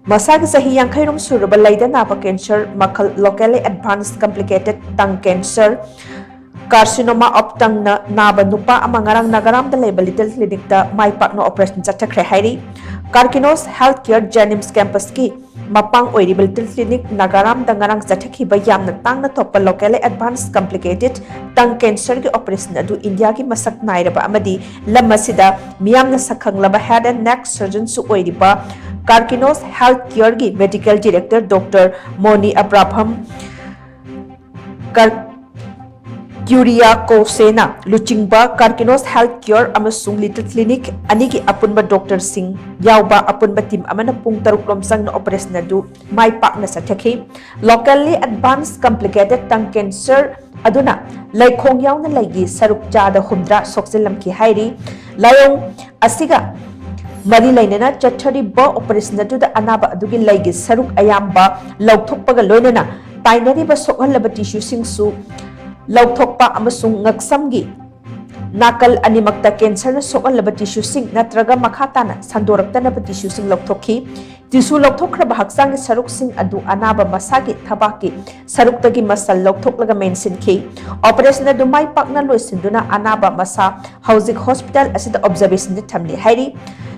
Masagi sahi yangkhairom suraba laida naba cancer makhal locally advanced complicated tongue cancer CARCINOMA of tongue na NABA NUPA amang ngarang nagaram da LEIBA Little Clinic da Mai Pakna operation Chathakhre HAIRI Carcinos Healthcare Jennings Campus ki mapang oiriba Little Clinic nagaram da ngarang Chathakhre yamna tangna thokpa locally advanced complicated tongue cancer ki operation adu India ki masak nairaba amadi lam asida miyamna sakhanglaba head and neck surgeon su oiriba Carcinos Healthcare ki medical director Dr. Moni Abraham Curia Kosena Luchingba Carcinos Healthcare amasung Little Clinic anigi apunba Dr. Singh yauba apunba team amana pung taruk lomsang na operation na du Mai Pakna sa Chathakhre locally advanced complicated tongue cancer aduna laikhong yaw na laigi saruk jada humdra sokselam ki HAIRI layong asiga mari lainana Chathakhre operation na du da anaba adugi laigi saruk ayamba lauthokpaga loinana tainari ba sokhalaba tissue singsu lauthokpa amasung ngaksamgi nakal animakta cancer na sokalaba tissue sing natraga makhatana sandoraktana ba tissue sing lauthokhi tissue lauthokraba haksang saruk sing adu anaba masagi thabaki saruktagi masal lauthoklaga mensinki operation adu Mai Pakna loisinduna anaba masa housing hospital asida observation de thamni HAIRI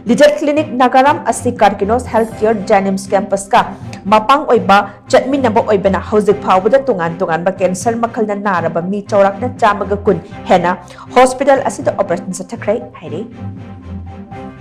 Little Clinic Nagaram asi Carcinos Healthcare Jennings Campus ka mapang oiba chatminaba oibana hauzik phawbada tungan ba cancer makhal na naraba mi chaurak na chamaga kun hena hospital asida operation Chathakhre HAIRI